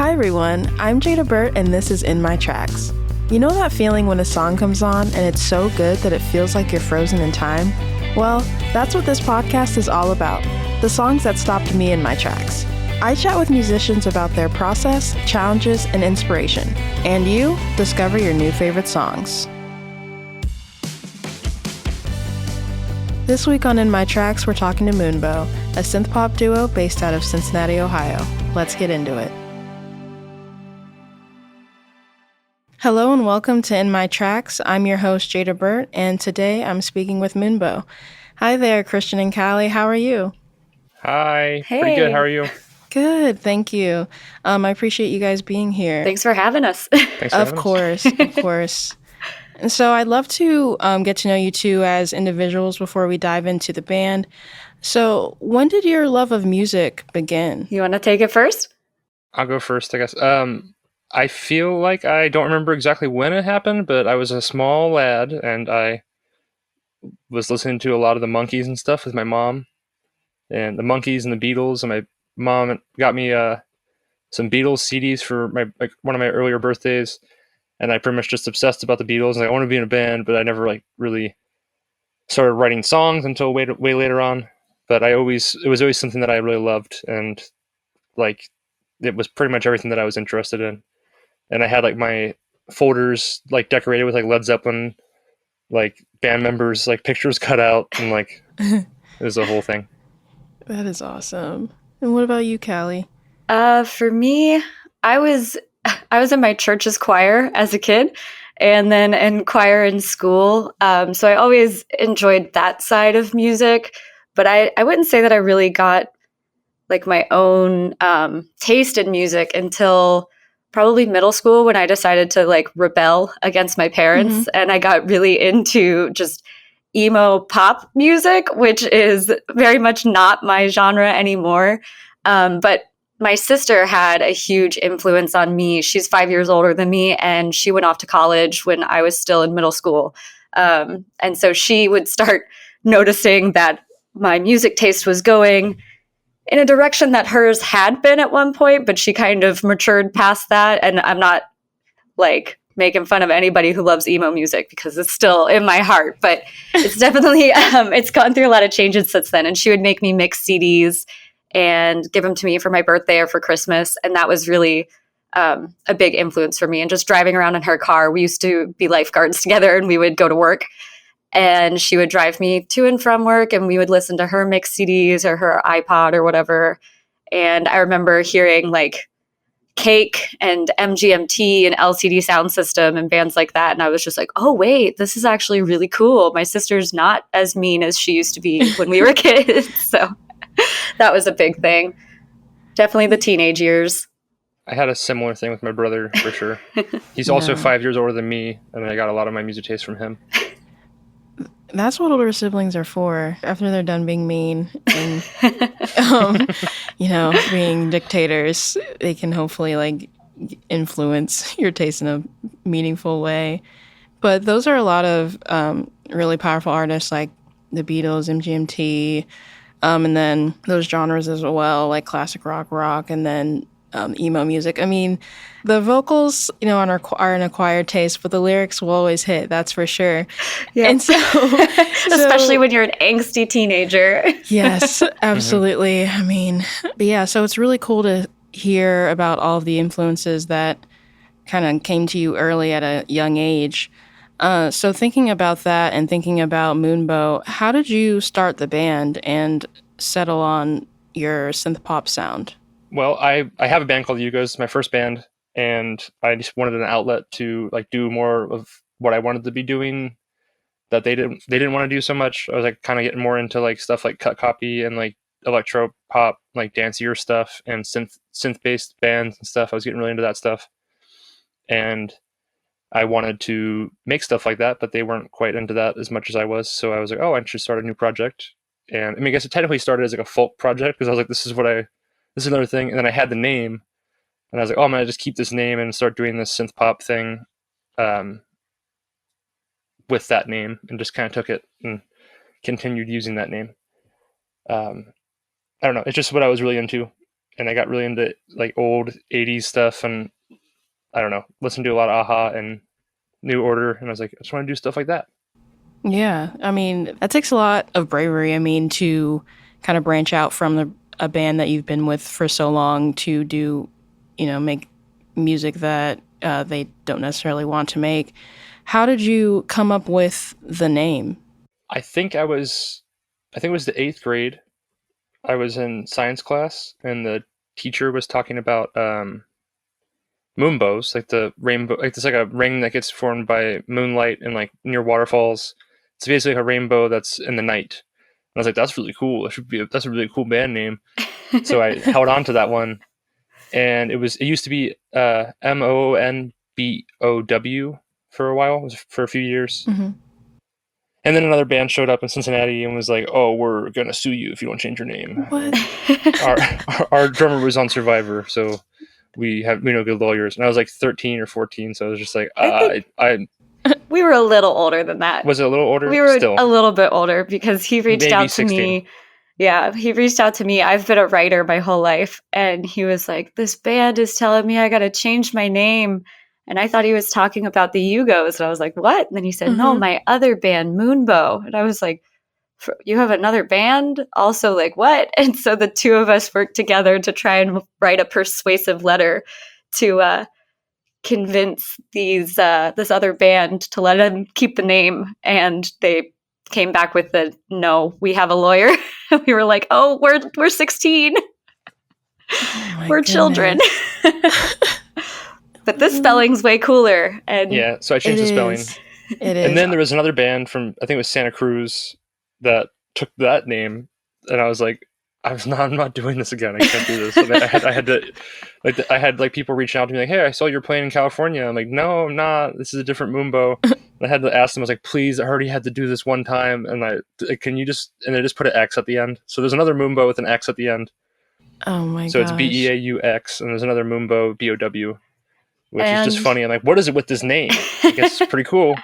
Hi everyone, I'm Jada Burt and this is In My Tracks. You know that feeling when a song comes on and it's so good that it feels like you're frozen in time? Well, that's what this podcast is all about, the songs that stopped me in my tracks. I chat with musicians about their process, challenges, and inspiration. And you discover your new favorite songs. This week on In My Tracks, we're talking to Moonbeau, a synth-pop duo based out of Cincinnati, Ohio. Let's get into it. Hello and welcome to In My Tracks. I'm your host, Jada Burt, and today I'm speaking with Moonbeau. Hi there, Christian and Callie. How are you? Hi. Hey. Pretty good. How are you? Good, thank you. I appreciate you guys being here. Thanks for having us. Thanks for having us. Of course. And so I'd love to get to know you two as individuals before we dive into the band. So when did your love of music begin? You want to take it first? I'll go first, I guess. I feel like I don't remember exactly when it happened, but I was a small lad and I was listening to a lot of the Monkees and stuff with my mom, and the Monkees and the Beatles, and my mom got me some Beatles CDs for one of my earlier birthdays, and I pretty much just obsessed about the Beatles, and I want to be in a band, but I never really started writing songs until way later on. But it was always something that I really loved, and it was pretty much everything that I was interested in. And I had my folders decorated with Led Zeppelin band members pictures cut out, and it was a whole thing. That is awesome. And what about you, Callie? For me, I was in my church's choir as a kid, and then in choir in school. So I always enjoyed that side of music, but I wouldn't say that I really got my own taste in music until probably middle school, when I decided to rebel against my parents, and I got really into just emo pop music, which is very much not my genre anymore. But my sister had a huge influence on me. She's 5 years older than me, and she went off to college when I was still in middle school. And so she would start noticing that my music taste was going in a direction that hers had been at one point, but she kind of matured past that. And I'm not making fun of anybody who loves emo music, because it's still in my heart, but it's definitely, it's gone through a lot of changes since then. And she would make me mix CDs and give them to me for my birthday or for Christmas. And that was really a big influence for me. And just driving around in her car, we used to be lifeguards together, and we would go to work, and she would drive me to and from work, and we would listen to her mix CDs or her iPod or whatever. And I remember hearing Cake and MGMT and LCD Sound System and bands like that. And I was just oh, wait, this is actually really cool. My sister's not as mean as she used to be when we were kids. So that was a big thing. Definitely the teenage years. I had a similar thing with my brother, for sure. He's also 5 years older than me, and I got a lot of my music taste from him. That's what older siblings are for. After they're done being mean and, being dictators, they can hopefully influence your taste in a meaningful way. But those are a lot of really powerful artists like the Beatles, MGMT, and then those genres as well, like classic rock, and then emo music. I mean, the vocals, are an acquired taste, but the lyrics will always hit. That's for sure. Yeah. And so, especially when you're an angsty teenager. Yes, absolutely. I mean, but yeah. So it's really cool to hear about all of the influences that kind of came to you early at a young age. So thinking about that and thinking about Moonbeau, how did you start the band and settle on your synth pop sound? Well, I have a band called Yugos. It's my first band, and I just wanted an outlet to do more of what I wanted to be doing that they didn't want to do so much. I was kind of getting more into stuff like cut copy and electro pop, dancier stuff, and synth based bands and stuff. I was getting really into that stuff, and I wanted to make stuff like that, but they weren't quite into that as much as I was. So I was oh, I should start a new project. And I mean, I guess it technically started as a folk project, because I was this is another thing. And then I had the name, and I was oh, I'm going to just keep this name and start doing this synth pop thing with that name, and just kind of took it and continued using that name. I don't know. It's just what I was really into. and I got really into like old '80s stuff, and I don't know, listened to a lot of Aha and New Order, and I was like, I just want to do stuff like that. Yeah, I mean, that takes a lot of bravery. I mean, to kind of branch out from a band that you've been with for so long to do, make music that they don't necessarily want to make. How did you come up with the name? I think it was the 8th grade. I was in science class, and the teacher was talking about moonbows, like the rainbow, like it's like a ring that gets formed by moonlight and like near waterfalls. It's basically a rainbow that's in the night. And I was like, that's really cool. That's a really cool band name. So I held on to that one, and it used to be Moonbow for a while, for a few years. Mm-hmm. And then another band showed up in Cincinnati and was like, "Oh, we're gonna sue you if you don't change your name." What? Our drummer was on Survivor, so we know good lawyers. And I was like 13 or 14, so I was just like, I We were a little older than that. was it a little older. We were Still a little bit older because he reached maybe out to 16. me. Yeah, he reached out to me. I've been a writer my whole life. And he was like, this band is telling me I got to change my name. And I thought he was talking about the Yugos. And I was like, what? And then he said, no, Mhm. my other band, Moonbeau. And I was like, you have another band? Also, like, what? And so the two of us worked together to try and write a persuasive letter to convince this other band to let him keep the name. And they came back with the, no, we have a lawyer. We were like, oh, we're 16. Oh my We're children. But this spelling's way cooler. And Yeah, so I changed the spelling. It is. And then there was another band from, I think it was Santa Cruz, that took that name, and I was like, I'm not doing this again. I can't do this. And I had like people reaching out to me like, hey, I saw you're playing in California. I'm like, no, I'm not. This is a different Moonbow. And I had to ask them. I was like, please, I already had to do this one time, and can you just, and they just put an X at the end. So there's another Moonbow with an X at the end. Oh my gosh. So it's Beaux, and there's another Moonbow BOW, which is just And- funny. I'm like, what is it with this name? I guess it's pretty cool.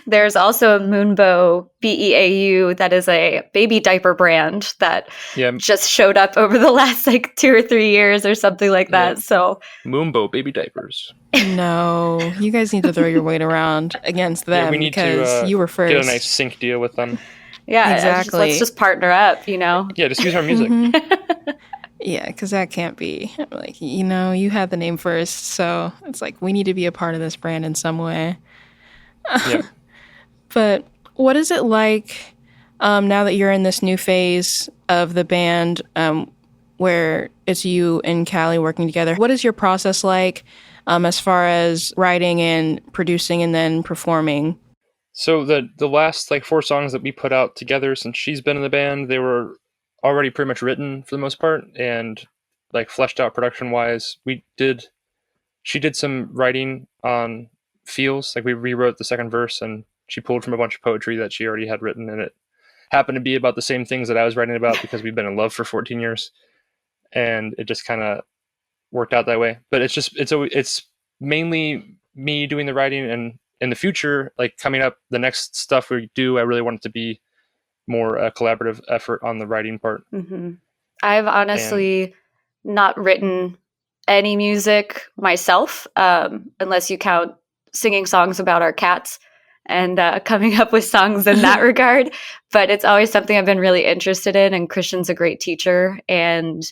there's also a Moonbeau BEAU that is a baby diaper brand that Yeah, just showed up over the last like 2 or 3 years or something like that. Yeah. So Moonbow baby diapers. No, you guys need to throw your weight around against them Yeah, we need because to you were first. get a nice sync deal with them. yeah, Exactly. let's just partner up, you know? Yeah, just use our music. Mhm. Yeah, because that can't be. Like, you had the name first, so it's like we need to be a part of this brand in some way. Yeah. But what is it like now that you're in this new phase of the band where it's you and Callie working together? What is your process like as far as writing and producing and then performing? So the last like 4 songs that we put out together since she's been in the band, they were already pretty much written for the most part and like fleshed out production wise. She did some writing on feels, like we rewrote the second verse, and she pulled from a bunch of poetry that she already had written, and it happened to be about the same things that I was writing about because we've been in love for 14 years, and it just kind of worked out that way. But it's mainly me doing the writing, and in the future, like coming up, the next stuff we do, I really want it to be more a collaborative effort on the writing part. Mm-hmm. I've honestly not written any music myself, unless you count singing songs about our cats and coming up with songs in that regard. But it's always something I've been really interested in, and Christian's a great teacher, and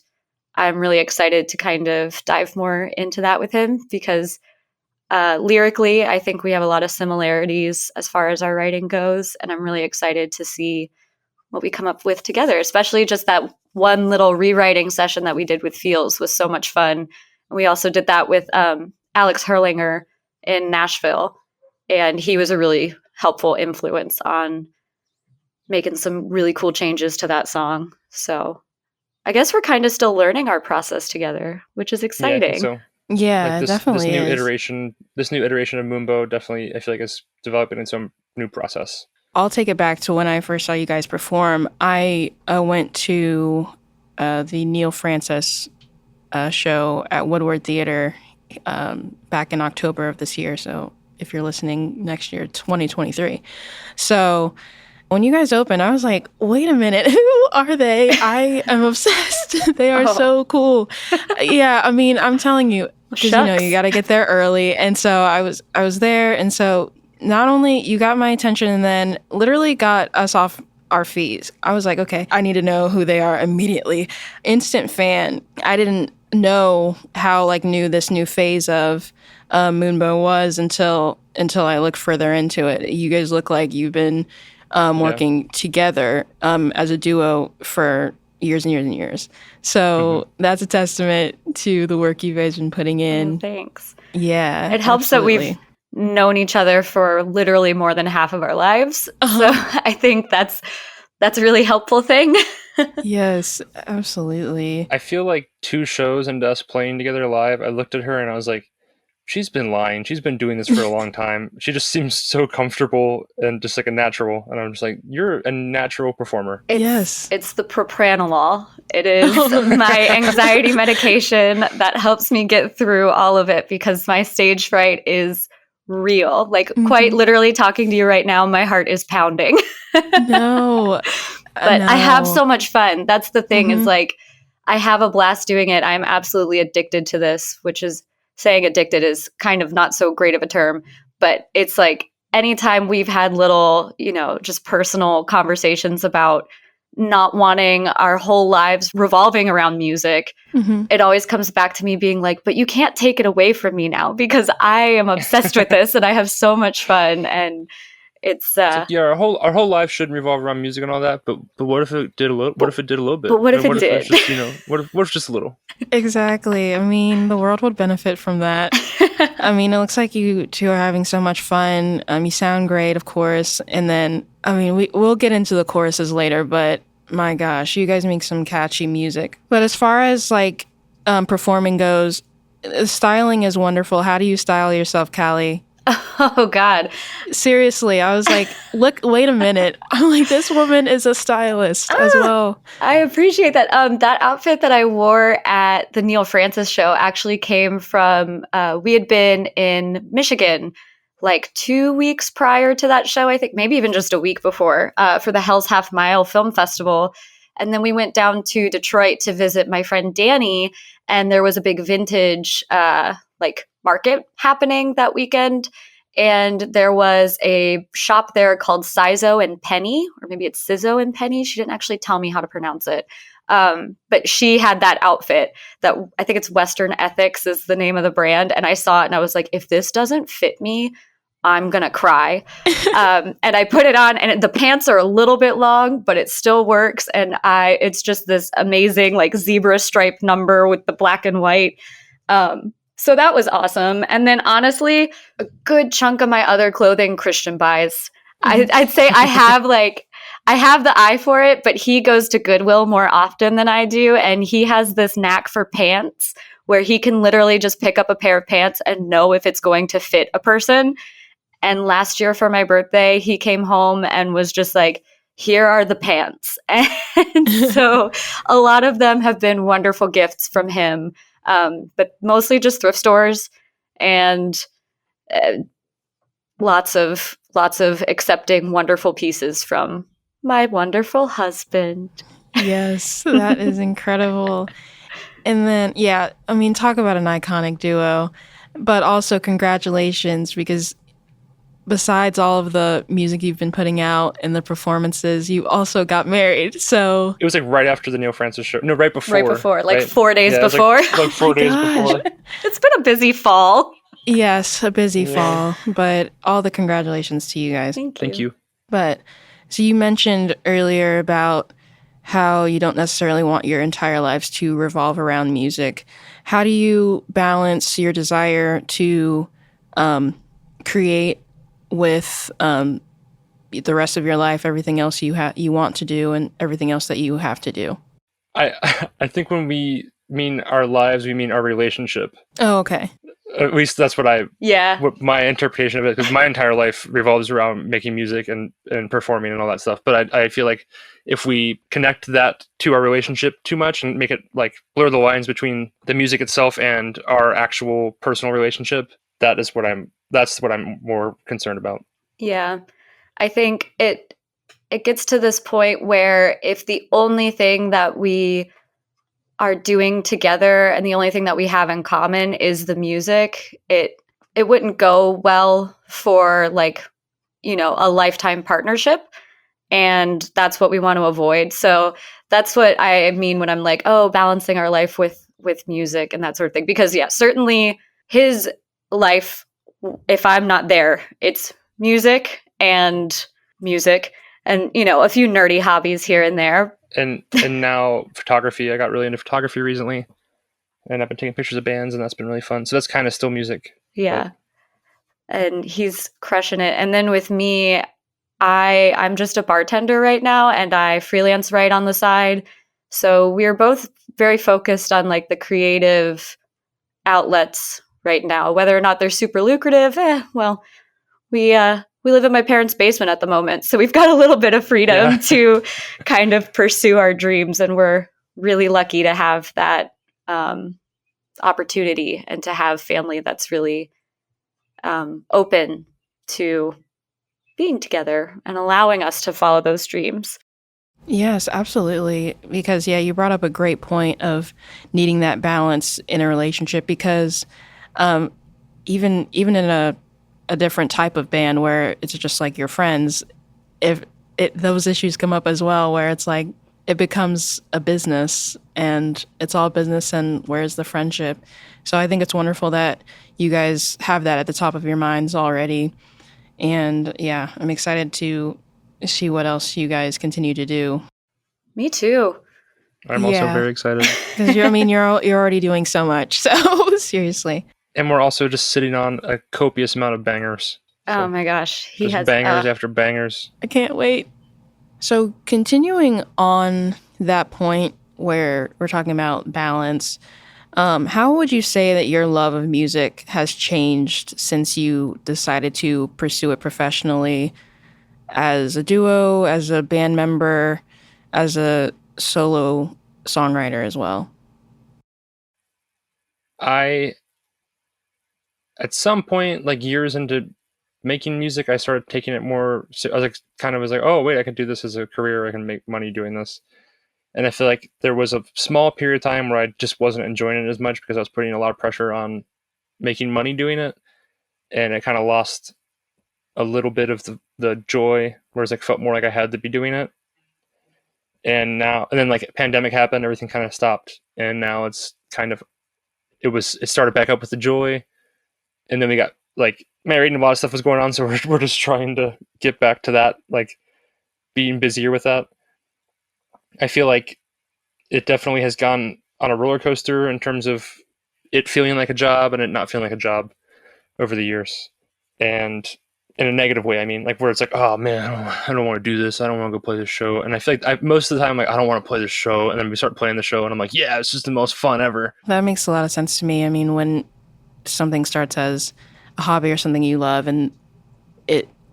I'm really excited to kind of dive more into that with him because lyrically, I think we have a lot of similarities as far as our writing goes, and I'm really excited to see what we come up with together, especially just that one little rewriting session that we did with Feels was so much fun. And we also did that with Alex Herlinger in Nashville, and he was a really helpful influence on making some really cool changes to that song. So I guess we're kind of still learning our process together, which is exciting. Yeah, I think so. Yeah, Like this definitely new is. iteration of Moonbow definitely, I feel like, is developing its own new process. I'll take it back to when I first saw you guys perform. I went to the Neil Francis show at Woodward Theater back in October of this year. So if you're listening next year, 2023. So When you guys opened, I was like, wait a minute, who are they? I am obsessed. They are so cool. Yeah, I mean, I'm telling you, because you got to get there early. And so I was there. And so not only you got my attention and then literally got us off our feet. I was like, okay, I need to know who they are immediately. Instant fan. I didn't know how like new this new phase of Moonbeau was until I looked further into it. You guys look like you've been working together as a duo for years and years and years. So that's a testament to the work you guys been putting in. Oh, thanks. Yeah. It helps that we've known each other for literally more than half of our lives. So I think that's a really helpful thing. Yes, absolutely. I feel like 2 shows into us playing together live, I looked at her and I was like, she's been lying. She's been doing this for a long time. She just seems so comfortable and just like a natural. And I'm just like, you're a natural performer. It's the propranolol. It is my anxiety medication that helps me get through all of it because my stage fright is real. Like quite literally talking to you right now, my heart is pounding. No. But I have so much fun. That's the thing is like, I have a blast doing it. I'm absolutely addicted to this, which is saying addicted is kind of not so great of a term, but it's like anytime we've had little, just personal conversations about not wanting our whole lives revolving around music, it always comes back to me being like, but you can't take it away from me now because I am obsessed with this and I have so much fun. And it's like, yeah, our whole life shouldn't revolve around music and all that, but what if it did a little? What if it did a little bit? But what if it did? If just, what if just a little? Exactly. I mean, the world would benefit from that. I mean, it looks like you two are having so much fun. You sound great, of course. And then, I mean, we'll get into the choruses later, but my gosh, you guys make some catchy music. But as far as like performing goes, styling is wonderful. How do you style yourself, Callie? Oh, God. Seriously, I was like, look, wait a minute. I'm like, this woman is a stylist as well. I appreciate that. That outfit that I wore at the Neil Francis show actually came from, we had been in Michigan like 2 weeks prior to that show, I think, maybe even just a week before, for the Hell's Half Mile Film Festival. And then we went down to Detroit to visit my friend Danny, and there was a big vintage market happening that weekend. And there was a shop there called Sizo and Penny, or maybe it's Sizzo and Penny. She didn't actually tell me how to pronounce it. But she had that outfit that I think it's Western Ethics is the name of the brand. And I saw it and I was like, if this doesn't fit me, I'm going to cry. And I put it on and the pants are a little bit long, but it still works. And it's just this amazing like zebra stripe number with the black and white. So that was awesome. And then honestly, a good chunk of my other clothing Christian buys. I'd say I have the eye for it, but he goes to Goodwill more often than I do. And he has this knack for pants where he can literally just pick up a pair of pants and know if it's going to fit a person. And last year for my birthday, he came home and was just like, here are the pants. And so a lot of them have been wonderful gifts from him. But mostly just thrift stores and lots of accepting wonderful pieces from my wonderful husband. Yes, that is incredible. And then, yeah, I mean, talk about an iconic duo, but also congratulations because besides all of the music you've been putting out and the performances, you also got married. So it was like right after the Neil Francis show. No, right before. Right before, like right? 4 days before. Like 4 days before. It's been a busy fall. Yes, a busy fall, but all the congratulations to you guys. Thank you. But so you mentioned earlier about how you don't necessarily want your entire lives to revolve around music. How do you balance your desire to create with the rest of your life, everything else you want to do, and everything else that you have to do? I think when we mean our lives, we mean our relationship. Oh, okay. At least that's what my interpretation of it, because my entire life revolves around making music and performing and all that stuff. But I feel like if we connect that to our relationship too much and make it like blur the lines between the music itself and our actual personal relationship, that's what I'm more concerned about. Yeah. I think it gets to this point where if the only thing that we are doing together and the only thing that we have in common is the music, it wouldn't go well for like, you know, a lifetime partnership. And that's what we want to avoid. So that's what I mean when I'm like, oh, balancing our life with music and that sort of thing. Because yeah, certainly his life, if I'm not there, it's music and you know, a few nerdy hobbies here and there. And now photography. I got really into photography recently, and I've been taking pictures of bands, and that's been really fun. So that's kind of still music. Yeah. And he's crushing it. And then with me, I'm just a bartender right now, and I freelance write on the side. So we're both very focused on like the creative outlets right now. Whether or not they're super lucrative, well, we live in my parents' basement at the moment, so we've got a little bit of freedom to kind of pursue our dreams, and we're really lucky to have that opportunity and to have family that's really open to being together and allowing us to follow those dreams. Yes, absolutely. Because yeah, you brought up a great point of needing that balance in a relationship. Because even in a different type of band where it's just like your friends, if those issues come up as well, where it's like it becomes a business and it's all business, and where's the friendship? So I think it's wonderful that you guys have that at the top of your minds already. And yeah, I'm excited to see what else you guys continue to do. Me too. I'm also very excited. Because you're already doing so much. So seriously. And we're also just sitting on a copious amount of bangers. So oh my gosh, he has bangers after bangers. I can't wait. So continuing on that point where we're talking about balance, how would you say that your love of music has changed since you decided to pursue it professionally, as a duo, as a band member, as a solo songwriter as well? At some point, like years into making music, I started taking it more. I was like, oh wait, I can do this as a career. I can make money doing this. And I feel like there was a small period of time where I just wasn't enjoying it as much because I was putting a lot of pressure on making money doing it, and it kind of lost a little bit of the joy. Whereas I felt more like I had to be doing it. And then like pandemic happened, everything kind of stopped, and now it's kind of it started back up with the joy. And then we got like married and a lot of stuff was going on. So we're just trying to get back to that, like being busier with that. I feel like it definitely has gone on a roller coaster in terms of it feeling like a job and it not feeling like a job over the years. And in a negative way, I mean, like where it's like, oh man, I don't want to do this. I don't want to go play this show. And I feel like most of the time, like, I don't want to play this show. And then we start playing the show and I'm like, yeah, it's just the most fun ever. That makes a lot of sense to me. I mean, when something starts as a hobby or something you love and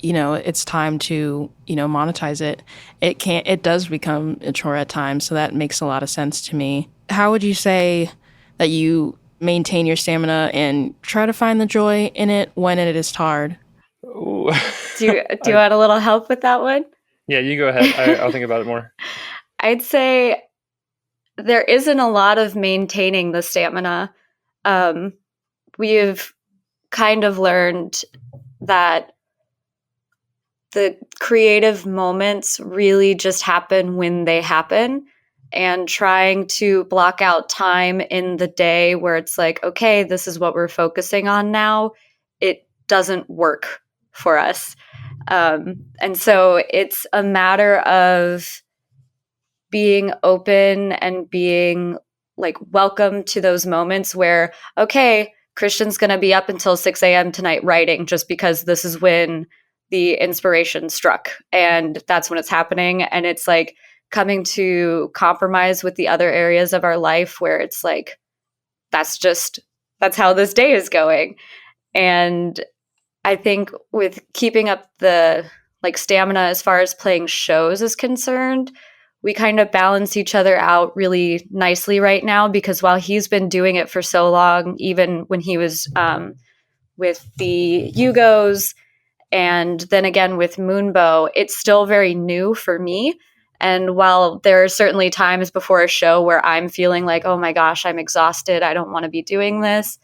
it's time to, monetize it, it does become a chore at times. So that makes a lot of sense to me. How would you say that you maintain your stamina and try to find the joy in it when it is hard? Do you want a little help with that one? Yeah, you go ahead. I'll think about it more. I'd say there isn't a lot of maintaining the stamina. We've kind of learned that the creative moments really just happen when they happen, and trying to block out time in the day where it's like, okay, this is what we're focusing on now, it doesn't work for us. And so it's a matter of being open and being like welcome to those moments where, okay, Christian's going to be up until 6 a.m. tonight writing just because this is when the inspiration struck and that's when it's happening. And it's like coming to compromise with the other areas of our life where it's like, that's how this day is going. And I think with keeping up the like stamina as far as playing shows is concerned, we kind of balance each other out really nicely right now, because while he's been doing it for so long, even when he was with the Yugos And then again with Moonbeau, it's still very new for me. And while there are certainly times before a show where I'm feeling like, oh my gosh, I'm exhausted, I don't want to be doing this,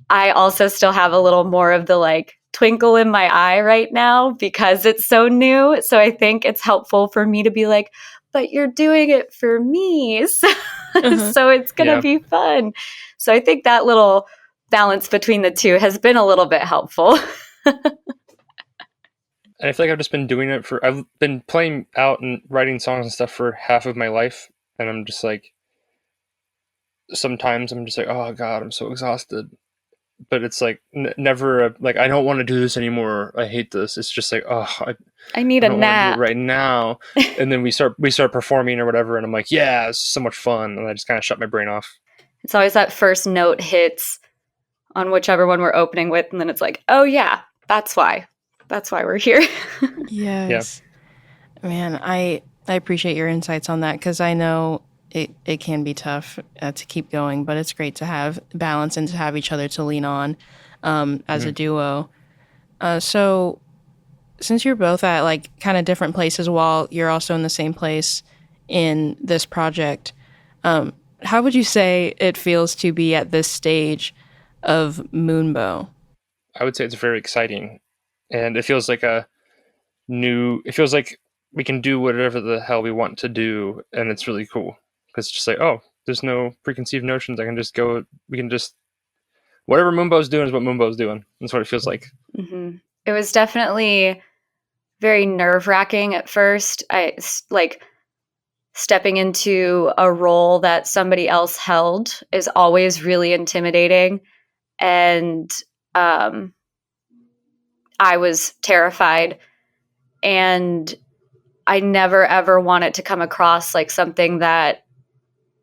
I also still have a little more of the like twinkle in my eye right now because it's so new. So I think it's helpful for me to be like, but you're doing it for me. So, so it's going to be fun. So I think that little balance between the two has been a little bit helpful. And I feel like I've just been doing it I've been playing out and writing songs and stuff for half of my life. And I'm just like, sometimes I'm just like, oh God, I'm so exhausted. But it's like never like, I don't want to do this anymore. I hate this. It's just like, oh, I need a nap right now. And then we start performing or whatever. And I'm like, yeah, it's so much fun. And I just kind of shut my brain off. It's always that first note hits on whichever one we're opening with. And then it's like, oh yeah, that's why we're here. Yes. Yeah. Man, I appreciate your insights on that because I know it can be tough to keep going, but it's great to have balance and to have each other to lean on as a duo. So since you're both at like kind of different places while you're also in the same place in this project, how would you say it feels to be at this stage of Moonbeau? I would say it's very exciting. And it feels like it feels like we can do whatever the hell we want to do. And it's really cool because it's just like, oh, there's no preconceived notions. I can just go, whatever Moonbow's doing is what Moonbow's doing. That's what it feels like. Mm-hmm. It was definitely very nerve-wracking at first. I like stepping into a role that somebody else held is always really intimidating. And, I was terrified, and I never ever want it to come across like something that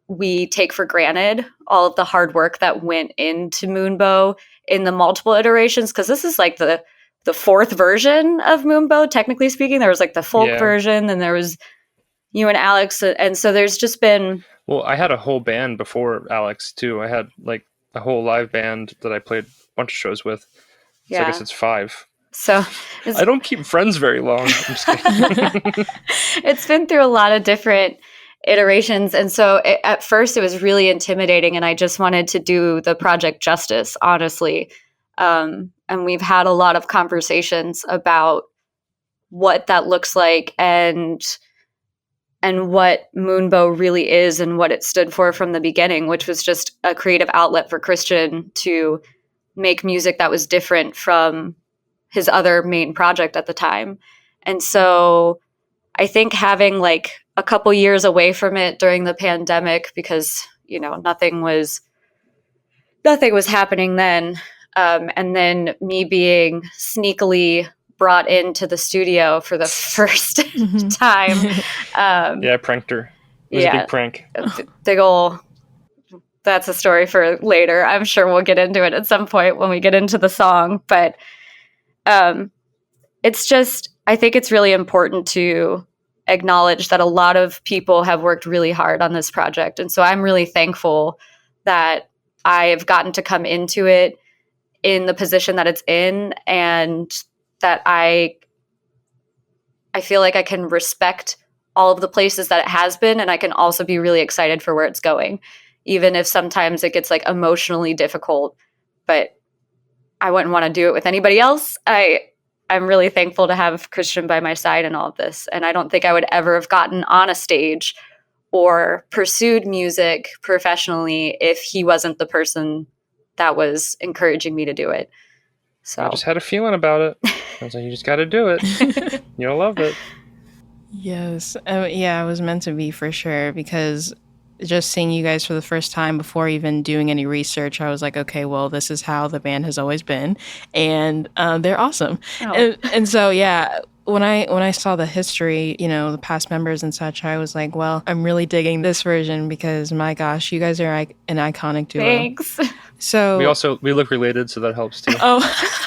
we take for granted, all of the hard work that went into Moonbeau in the multiple iterations, because this is like the fourth version of Moonbeau, technically speaking. There was like the folk version, then there was you and Alex, and so there's just been... Well, I had a whole band before Alex, too. I had like a whole live band that I played a bunch of shows with. So I guess it's 5. So I don't keep friends very long. I'm just kidding. It's been through a lot of different iterations. And so at first it was really intimidating, and I just wanted to do the project justice, honestly. And we've had a lot of conversations about what that looks like and what Moonbeau really is and what it stood for from the beginning, which was just a creative outlet for Christian to make music that was different from his other main project at the time. And so I think having like a couple years away from it during the pandemic, because, you know, nothing was happening then. And then me being sneakily brought into the studio for the first time. I pranked her. It was a big prank. Big ol'... That's a story for later. I'm sure we'll get into it at some point when we get into the song. But it's just, I think it's really important to acknowledge that a lot of people have worked really hard on this project. And so I'm really thankful that I've gotten to come into it in the position that it's in, and that I feel like I can respect all of the places that it has been, and I can also be really excited for where it's going, even if sometimes it gets like emotionally difficult. But I wouldn't want to do it with anybody else. I'm really thankful to have Christian by my side in all of this. And I don't think I would ever have gotten on a stage or pursued music professionally if he wasn't the person that was encouraging me to do it. So I just had a feeling about it. I was like, you just got to do it. You'll love it. Yes. It was meant to be for sure, because just seeing you guys for the first time before even doing any research, I was like, okay, well, this is how the band has always been, and they're awesome. Oh. And so, when I saw the history, you know, the past members and such, I was like, well, I'm really digging this version because, my gosh, you guys are an iconic duo. Thanks. So we look related, so that helps too. Oh,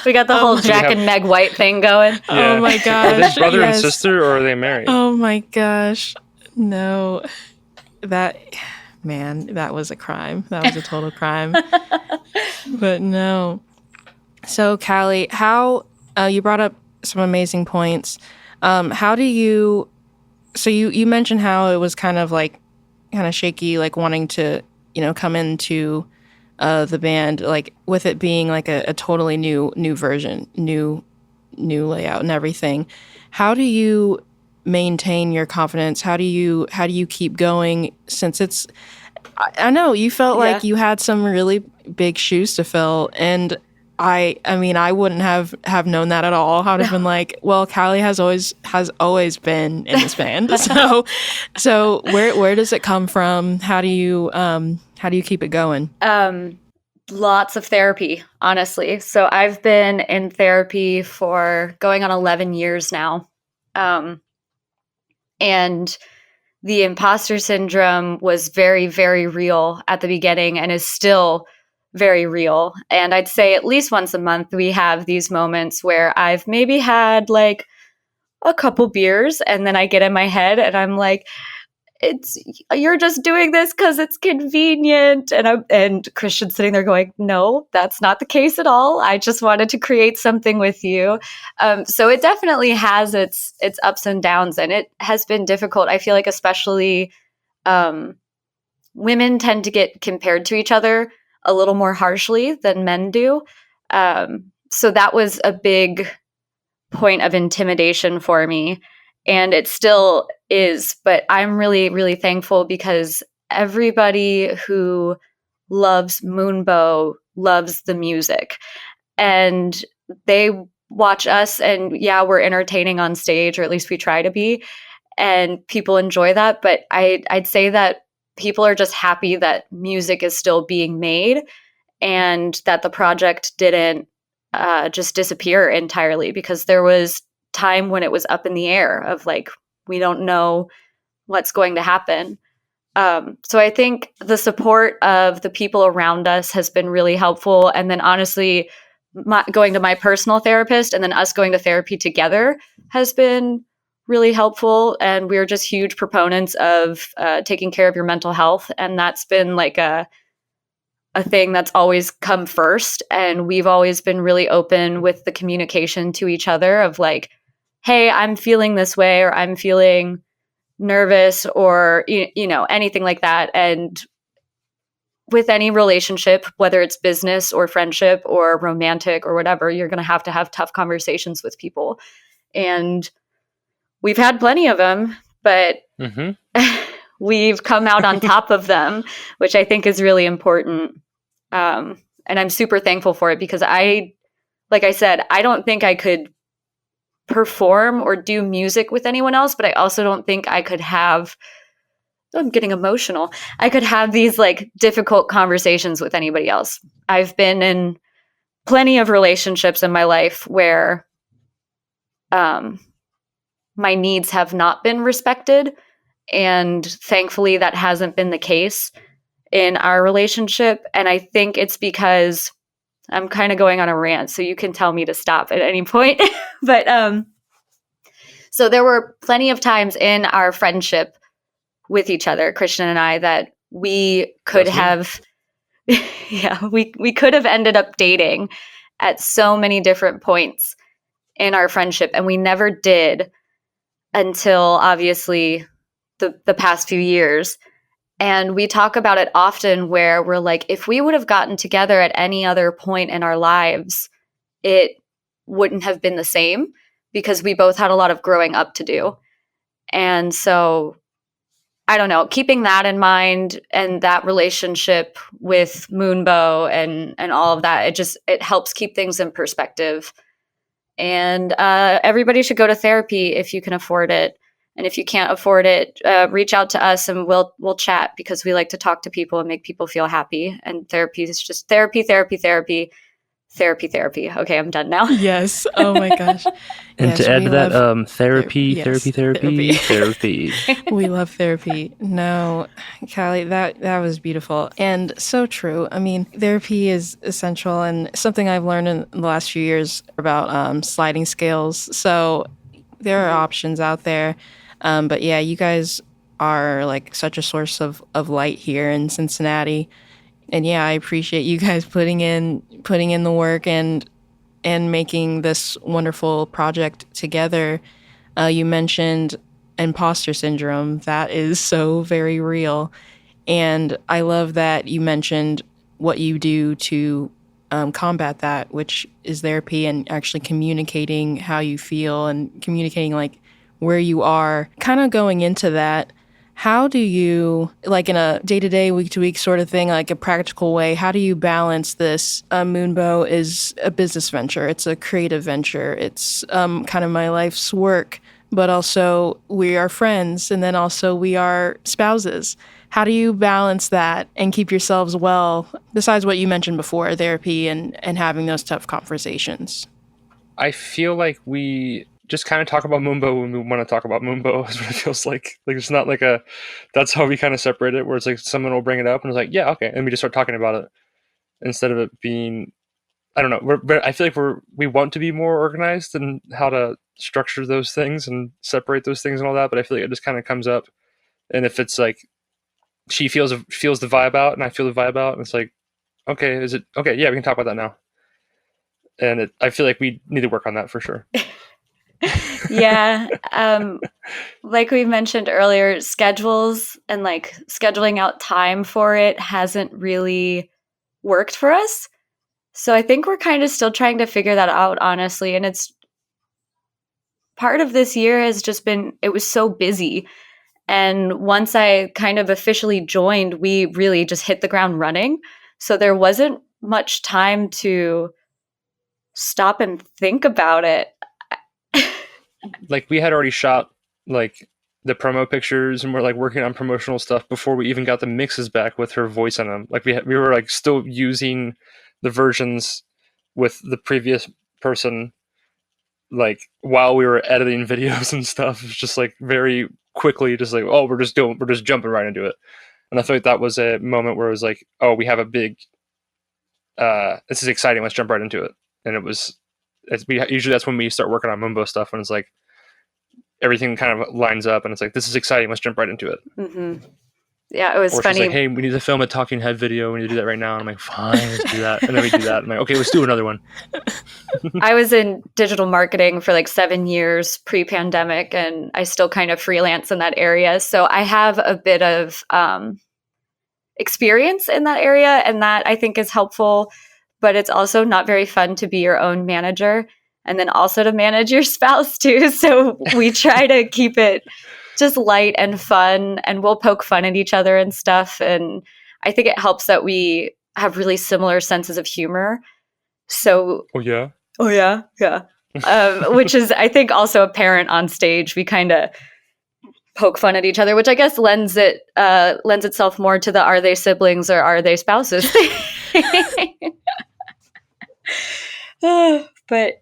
we got the whole Jack and Meg White thing going. Yeah. Oh my gosh. Are they brother and sister, or are they married? Oh my gosh. No. That was a crime. That was a total crime. But no. So, Callie, how you brought up some amazing points. How do you? So you mentioned how it was kind of shaky, like wanting to come into the band, like with it being like a totally new version, new layout and everything. How do you maintain your confidence? How do you keep going since it's I know you felt like you had some really big shoes to fill, and I mean I wouldn't have known that at all. I would have been like, well, Callie has always been in this band. So where does it come from? How do you keep it going? Lots of therapy, honestly. So I've been in therapy for going on 11 years now. And the imposter syndrome was very, very real at the beginning and is still very real. And I'd say at least once a month, we have these moments where I've maybe had like a couple beers and then I get in my head and I'm like, you're just doing this because it's convenient, and Christian's sitting there going, no, that's not the case at all. I just wanted to create something with you. So it definitely has its ups and downs, and it has been difficult. I feel like especially women tend to get compared to each other a little more harshly than men do. So that was a big point of intimidation for me. And it still is, but I'm really, really thankful because everybody who loves Moonbeau loves the music. And they watch us, and yeah, we're entertaining on stage, or at least we try to be, and people enjoy that. But I'd say that people are just happy that music is still being made and that the project didn't just disappear entirely, because there was time when it was up in the air of like, we don't know what's going to happen. So I think the support of the people around us has been really helpful. And then honestly, going to my personal therapist and then us going to therapy together has been really helpful. And we're just huge proponents of taking care of your mental health. And that's been like a thing that's always come first. And we've always been really open with the communication to each other of like, hey, I'm feeling this way, or I'm feeling nervous, or, anything like that. And with any relationship, whether it's business or friendship or romantic or whatever, you're going to have tough conversations with people. And we've had plenty of them, but we've come out on top of them, which I think is really important. And I'm super thankful for it, because like I said, I don't think I could perform or do music with anyone else, but I also don't think I could I'm getting emotional. I could have these like difficult conversations with anybody else. I've been in plenty of relationships in my life where my needs have not been respected. And thankfully that hasn't been the case in our relationship. And I think it's because I'm kind of going on a rant, so you can tell me to stop at any point. But so there were plenty of times in our friendship with each other, Christian and I, that we could have, we could have ended up dating at so many different points in our friendship, and we never did until obviously the past few years. And we talk about it often, where we're like, if we would have gotten together at any other point in our lives, it wouldn't have been the same, because we both had a lot of growing up to do. And so, I don't know, keeping that in mind and that relationship with Moonbeau and all of that, it helps keep things in perspective. And everybody should go to therapy if you can afford it. And if you can't afford it, reach out to us and we'll chat, because we like to talk to people and make people feel happy. And therapy is just therapy. Okay, I'm done now. Yes. Oh my gosh. And yes, to add to that, therapy. Therapy. We love therapy. No, Callie, that was beautiful and so true. I mean, therapy is essential, and something I've learned in the last few years about sliding scales. So there are options out there. But yeah, you guys are like such a source of light here in Cincinnati. And yeah, I appreciate you guys putting in the work and and making this wonderful project together. You mentioned imposter syndrome. That is so very real. And I love that you mentioned what you do to combat that, which is therapy and actually communicating how you feel and communicating like where you are. Kind of going into that, how do you, like in a day-to-day, week-to-week sort of thing, like a practical way, how do you balance this? Moonbeau is a business venture. It's a creative venture. It's kind of my life's work, but also we are friends, and then also we are spouses. How do you balance that and keep yourselves well, besides what you mentioned before, therapy and having those tough conversations? I feel like we just kind of talk about Moonbeau when we want to talk about Moonbeau is what it feels like. Like it's not like a, that's how we kind of separate it, where it's like someone will bring it up and it's like, yeah, okay. And we just start talking about it instead of it being, I don't know. I feel like we want to be more organized in how to structure those things and separate those things and all that. But I feel like it just kind of comes up. And if it's like, she feels the vibe out and I feel the vibe out, and it's like, okay, is it okay? Yeah, we can talk about that now. And I feel like we need to work on that for sure. Yeah. Like we mentioned earlier, schedules and like scheduling out time for it hasn't really worked for us. So I think we're kind of still trying to figure that out, honestly. And it's part of this year has just been, it was so busy. And once I kind of officially joined, we really just hit the ground running. So there wasn't much time to stop and think about it. Like we had already shot like the promo pictures and we're like working on promotional stuff before we even got the mixes back with her voice on them. Like we were like still using the versions with the previous person, like while we were editing videos and stuff. It's just like very quickly, just like, oh, we're just jumping right into it. And I feel like that was a moment where it was like, oh, we have a big, this is exciting. Let's jump right into it. And usually that's when we start working on Moonbeau stuff, when it's like everything kind of lines up and it's like, this is exciting. Let's jump right into it. Mm-hmm. Yeah, it was or funny. She's like, hey, we need to film a talking head video. We need to do that right now. And I'm like, fine, let's do that. And then we do that. I'm like, okay, let's do another one. I was in digital marketing for like 7 years pre-pandemic, and I still kind of freelance in that area. So I have a bit of experience in that area, and that I think is helpful. But it's also not very fun to be your own manager and then also to manage your spouse too. So we try to keep it just light and fun, and we'll poke fun at each other and stuff. And I think it helps that we have really similar senses of humor. So, oh yeah, yeah. Which is, I think, also apparent on stage. We kind of poke fun at each other, which I guess lends itself more to the "are they siblings or are they spouses" thing. But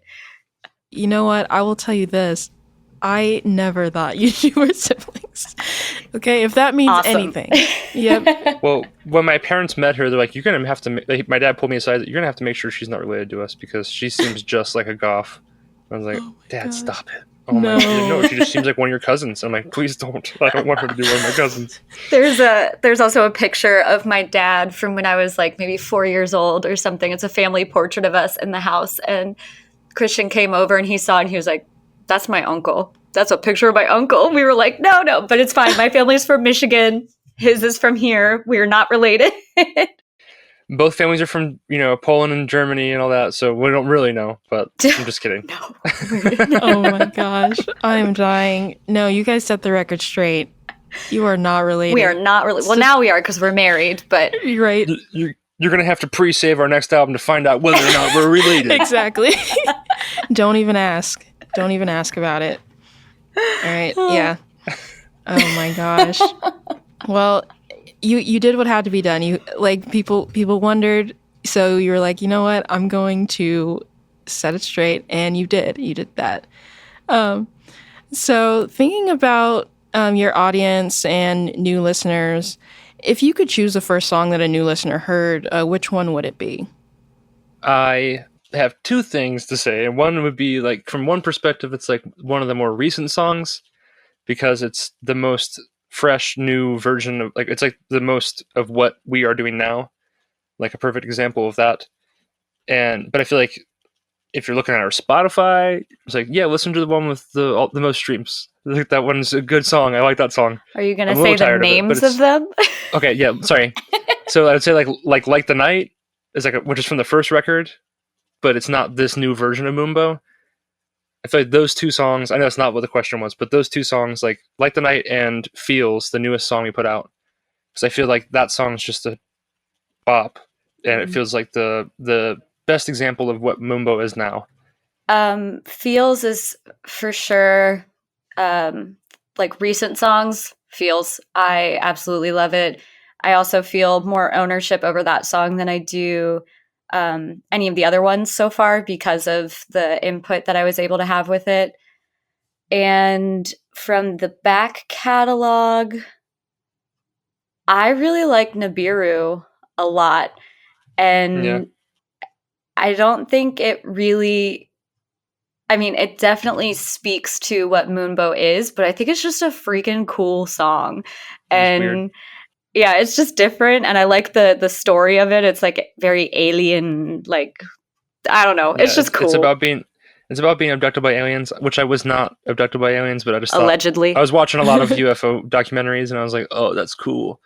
you know what? I will tell you this. I never thought you two were siblings. Okay, if that means awesome. Anything. Yep. Well, when my parents met her, they're like, "You're gonna have to." My dad pulled me aside. You're gonna have to make sure she's not related to us because she seems just like a goth. I was like, Dad, gosh. Stop it. Oh no. My God. No, she just seems like one of your cousins. I'm like, please don't. I don't want her to be one of my cousins. There's also a picture of my dad from when I was like maybe 4 years old or something. It's a family portrait of us in the house, and Christian came over and he saw it and he was like, "That's my uncle. That's a picture of my uncle." We were like, no, but it's fine. My family's from Michigan. His is from here. We're not related. Both families are from, Poland and Germany and all that, so we don't really know, but I'm just kidding. No. Oh my gosh. I am dying. No, you guys set the record straight. You are not related. We are not related. Well, now we are because we're married, but... You're right. You're going to have to pre-save our next album to find out whether or not we're related. Exactly. Don't even ask. Don't even ask about it. All right. Yeah. Oh my gosh. Well, you did what had to be done. You like people wondered, so you were like, you know what? I'm going to set it straight, and you did. You did that. So thinking about your audience and new listeners, if you could choose the first song that a new listener heard, which one would it be? I have two things to say, and one would be like, from one perspective, it's like one of the more recent songs because it's the most fresh new version of, like, it's like the most of what we are doing now, like a perfect example of that. But I feel like if you're looking at our Spotify, it's like, yeah, listen to the one with the most streams. Like, that one's a good song. I like that song. Are you going to I'm a say little the tired of it, but names of them? Okay, yeah, sorry. So I would say like the Night is which is from the first record, but it's not this new version of Moonbeau. I feel like those two songs, I know that's not what the question was, but those two songs, like the Night and Feels, the newest song we put out, because I feel like that song's just a bop, and it feels like the best example of what Moonbeau is now. Feels is for sure, like recent songs. Feels, I absolutely love it. I also feel more ownership over that song than I do any of the other ones so far because of the input that I was able to have with it. And from the back catalog, I really like Nibiru a lot. And I don't think it really, I mean, it definitely speaks to what Moonbeau is, but I think it's just a freaking cool song. And weird. Yeah, it's just different, and I like the story of it. It's like very alien, like, I don't know. It's just cool. It's about being abducted by aliens, which I was not abducted by aliens, but I just allegedly. I was watching a lot of UFO documentaries, and I was like, oh, that's cool.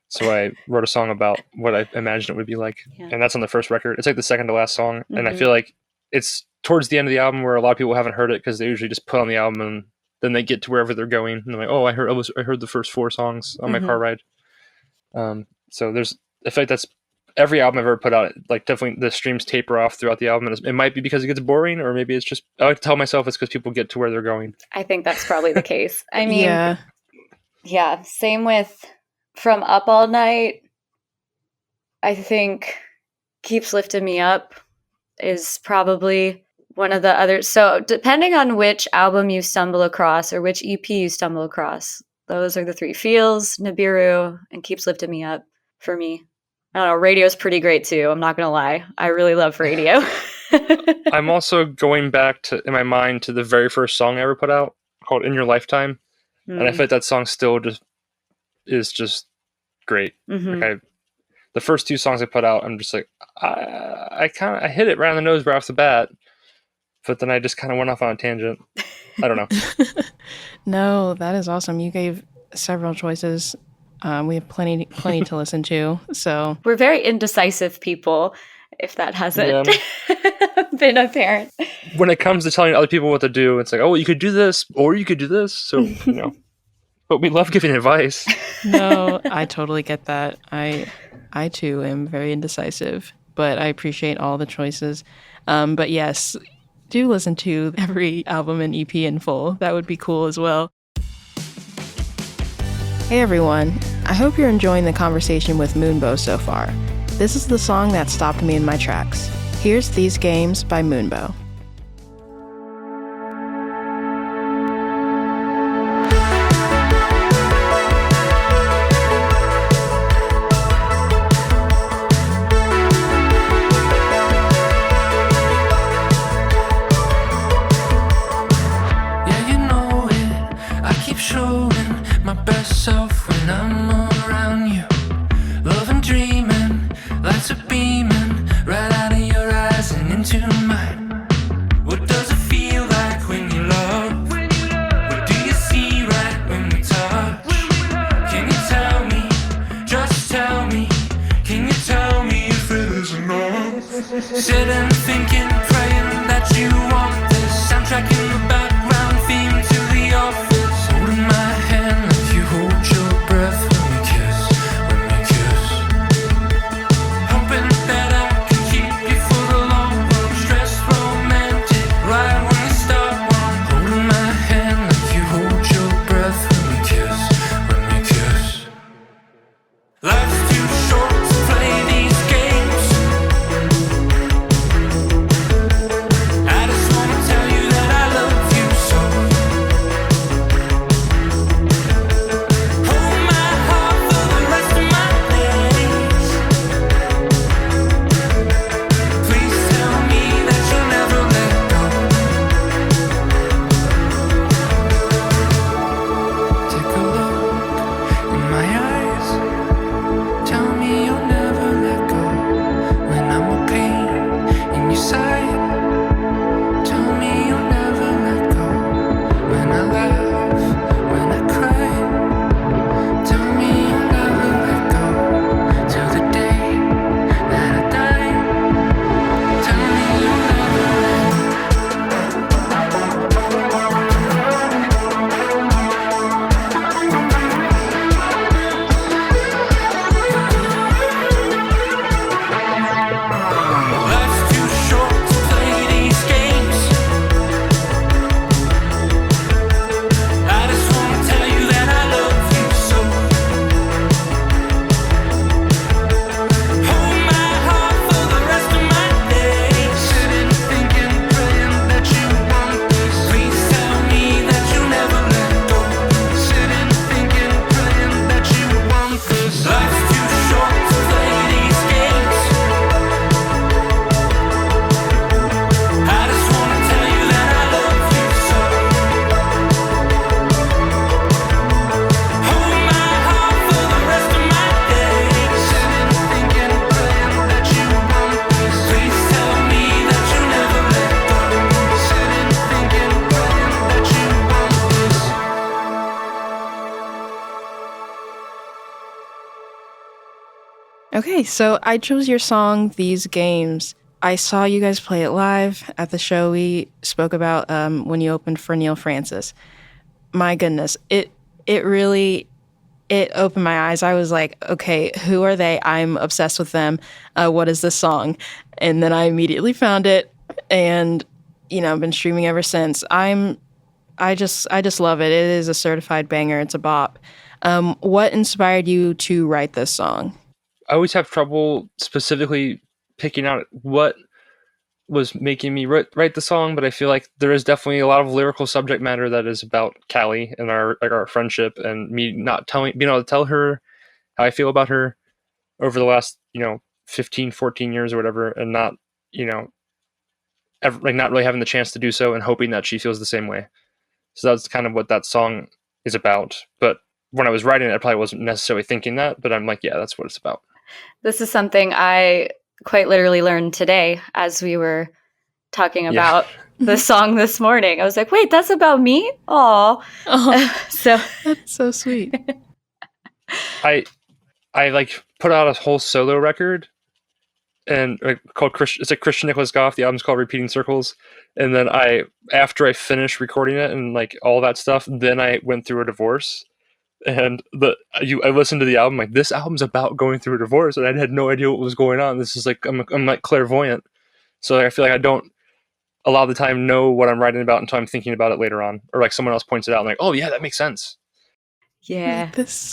So I wrote a song about what I imagined it would be like, and that's on the first record. It's like the second to last song, and I feel like it's towards the end of the album where a lot of people haven't heard it because they usually just put on the album and then they get to wherever they're going, and they're like, oh, I heard the first 4 songs on my car ride. So I feel like that's every album I've ever put out. Like, definitely the streams taper off throughout the album, and it might be because it gets boring, or maybe it's just, I like to tell myself it's because people get to where they're going. I think that's probably the case. I mean, yeah, same with From Up All Night. I think Keeps Lifting Me Up is probably one of the others. So depending on which album you stumble across or which EP you stumble across, those are the 3: Feels, Nibiru, and Keeps Lifting Me Up for me. I don't know, Radio's pretty great too. I'm not going to lie. I really love Radio. I'm also going back to, in my mind, to the very first song I ever put out called In Your Lifetime. And I feel like that song still is just great. Like, the first 2 songs I put out, I'm just like, I hit it right on the nose right off the bat, but then I just kind of went off on a tangent. I don't know. No, that is awesome. You gave several choices. We have plenty to listen to. So we're very indecisive people, if that hasn't been apparent. When it comes to telling other people what to do, it's like, oh, you could do this, or you could do this. So, but we love giving advice. No, I totally get that. I too am very indecisive, but I appreciate all the choices. But yes, do listen to every album and EP in full. That would be cool as well. Hey everyone, I hope you're enjoying the conversation with Moonbeau so far. This is the song that stopped me in my tracks. Here's These Games by Moonbeau. Sitting, thinking, praying that you want this. I'm tracking the background theme to the office. Holding my hand like you hold your breath when we kiss, Hoping that I can keep you for the long road, straight Okay, so I chose your song, These Games. I saw you guys play it live at the show we spoke about when you opened for Neil Francis. My goodness, it really it opened my eyes. I was like, okay, who are they? I'm obsessed with them. What is this song? And then I immediately found it, and I've been streaming ever since. I just love it. It is a certified banger. It's a bop. What inspired you to write this song? I always have trouble specifically picking out what was making me write the song, but I feel like there is definitely a lot of lyrical subject matter that is about Callie and our friendship, and me not being able to tell her how I feel about her over the last 15, 14 years or whatever, and not not really having the chance to do so, and hoping that she feels the same way. So that's kind of what that song is about. But when I was writing it, I probably wasn't necessarily thinking that, but I'm like, yeah, that's what it's about. This is something I quite literally learned today as we were talking about the song this morning. I was like, wait, that's about me? Aw. Oh, So that's so sweet. I like put out a whole solo record and called it's like Christian Nicholas Goff. The album's called Repeating Circles. And then after I finished recording it and like all that stuff, then I went through a divorce. And I listened to the album, like, this album's about going through a divorce, and I had no idea what was going on. This is like I'm like clairvoyant, so I feel like I don't a lot of the time know what I'm writing about until I'm thinking about it later on, or like someone else points it out, and like, oh yeah, that makes sense. yeah.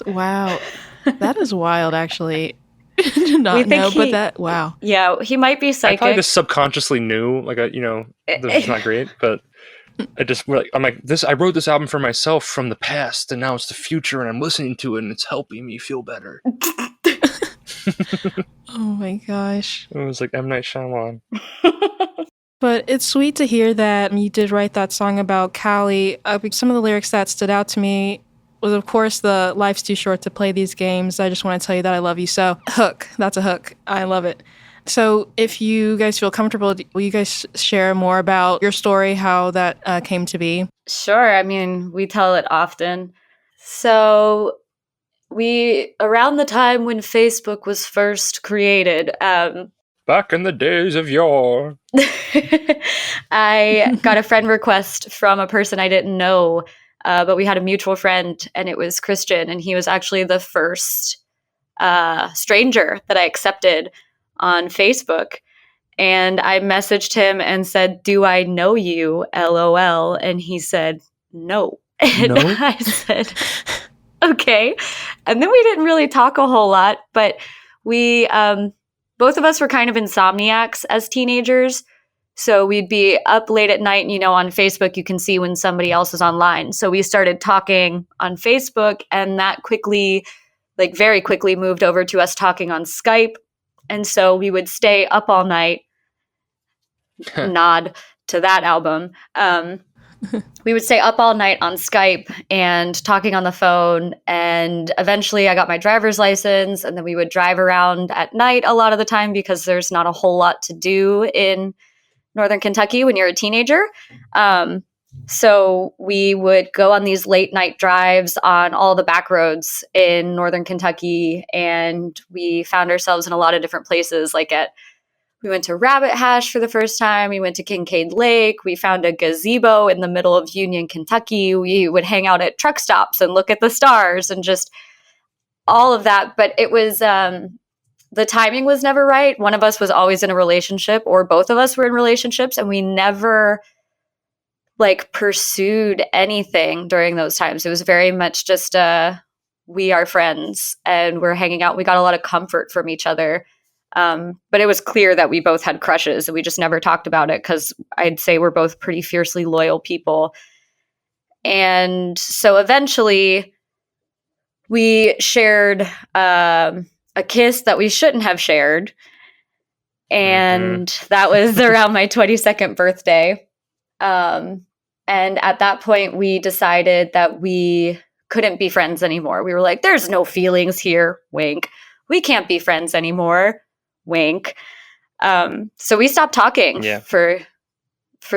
Wow, that is wild. Actually, did not know, but that wow. Yeah, he might be I psychic. probably just subconsciously knew, like, this is not great, but I'm like, I wrote this album for myself from the past, and now it's the future, and I'm listening to it, and it's helping me feel better. Oh my gosh. It was like M. Night Shyamalan. But it's sweet to hear that you did write that song about Callie. Some of the lyrics that stood out to me was, of course, the life's too short to play these games. I just want to tell you that I love you. So, hook. That's a hook. I love it. So if you guys feel comfortable, will you guys share more about your story, how that came to be? Sure. I mean, we tell it often. So around the time when Facebook was first created, back in the days of yore, I got a friend request from a person I didn't know, but we had a mutual friend, and it was Christian, and he was actually the first stranger that I accepted on Facebook. And I messaged him and said, "Do I know you? LOL." And he said, "No." And No? I said, "Okay." And then we didn't really talk a whole lot, but we both of us were kind of insomniacs as teenagers. So we'd be up late at night, and on Facebook you can see when somebody else is online. So we started talking on Facebook, and that very quickly moved over to us talking on Skype. And so we would stay up all night, nod to that album. We would stay up all night on Skype and talking on the phone. And eventually I got my driver's license, and then we would drive around at night a lot of the time because there's not a whole lot to do in Northern Kentucky when you're a teenager. So we would go on these late night drives on all the back roads in Northern Kentucky, and we found ourselves in a lot of different places. We went to Rabbit Hash for the first time. We went to Kincaid Lake. We found a gazebo in the middle of Union, Kentucky. We would hang out at truck stops and look at the stars and just all of that. But it was, the timing was never right. One of us was always in a relationship, or both of us were in relationships, and we never pursued anything during those times. It was very much just we are friends and we're hanging out. We got a lot of comfort from each other. But it was clear that we both had crushes, and we just never talked about it because I'd say we're both pretty fiercely loyal people. And so eventually we shared a kiss that we shouldn't have shared. And that was around my 22nd birthday. And at that point, we decided that we couldn't be friends anymore. We were like, there's no feelings here. Wink. We can't be friends anymore. Wink. So we stopped talking for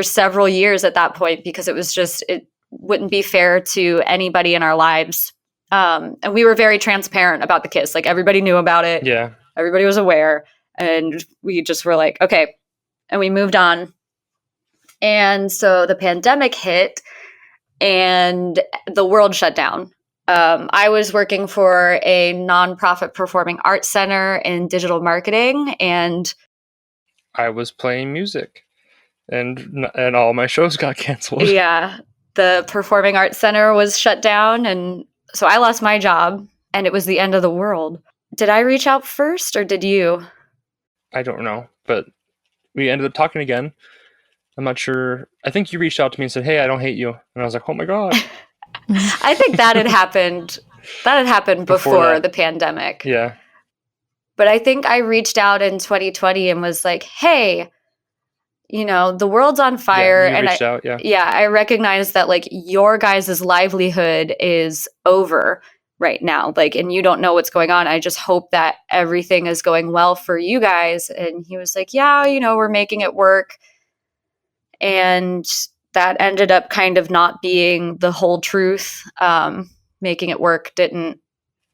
several years at that point because it wouldn't be fair to anybody in our lives. And we were very transparent about the kiss. Everybody knew about it. Yeah. Everybody was aware. And we just were like, okay. And we moved on. And so the pandemic hit and the world shut down. I was working for a nonprofit performing arts center in digital marketing, and I was playing music, and all my shows got canceled. yeah, the performing arts center was shut down, and so I lost my job, and it was the end of the world. Did I reach out first, or did you? I don't know, but we ended up talking again. I'm not sure. I think you reached out to me and said, "Hey, I don't hate you," and I was like, "Oh my god." I think that had happened. That had happened before the pandemic. Yeah. But I think I reached out in 2020 and was like, "Hey, the world's on fire." Yeah, you reached out, yeah, I recognize that like your guys' livelihood is over right now. Like, and you don't know what's going on. I just hope that everything is going well for you guys. And he was like, "Yeah, we're making it work." And that ended up kind of not being the whole truth. Making it work didn't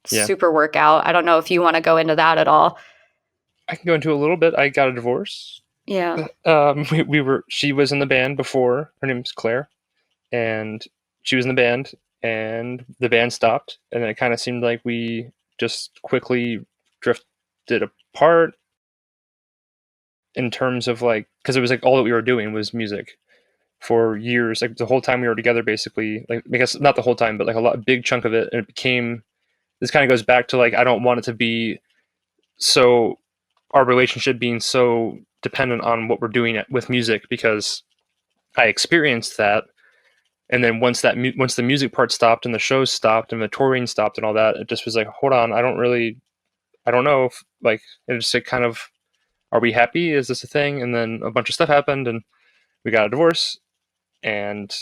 super work out. I don't know if you want to go into that at all. I can go into a little bit. I got a divorce. Yeah. She was in the band before. Her name's Claire. And she was in the band, and the band stopped. And it kind of seemed like we just quickly drifted apart in terms of like, because it was like all that we were doing was music for years, like the whole time we were together, basically. Like, I guess not the whole time, but like a big chunk of it. And it became, this kind of goes back to like, I don't want it to be so, our relationship being so dependent on what we're doing with music, because I experienced that. And then once the music part stopped and the shows stopped and the touring stopped and all that, it just was like, hold on, I don't know if like, it just like kind of, are we happy? Is this a thing? And then a bunch of stuff happened and we got a divorce, and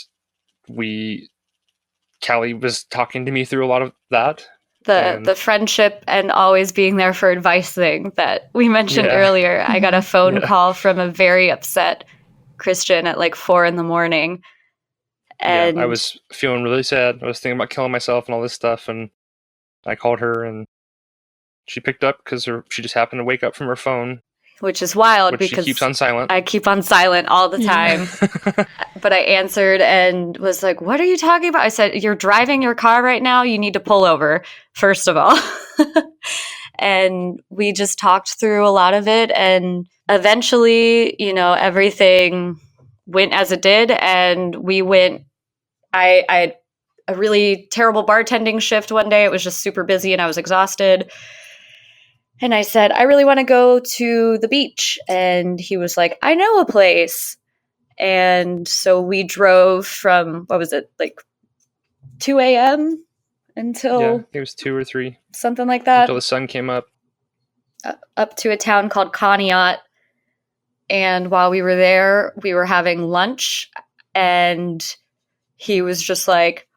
Callie was talking to me through a lot of that. The friendship and always being there for advice thing that we mentioned earlier. I got a phone call from a very upset Christian at like 4 a.m. And I was feeling really sad. I was thinking about killing myself and all this stuff. And I called her, and she picked up because she just happened to wake up from her phone. Which is wild because she keeps on silent. I keep on silent all the time. But I answered and was like, "What are you talking about?" I said, "You're driving your car right now. You need to pull over, first of all." And we just talked through a lot of it. And eventually, everything went as it did. And I had a really terrible bartending shift one day. It was just super busy and I was exhausted. And I said, "I really want to go to the beach." And he was like, "I know a place." And so we drove from, what was it, like 2 a.m. until... Yeah, it was 2 or 3. Something like that. Until the sun came up. Up to a town called Conneaut. And while we were there, we were having lunch. And he was just like,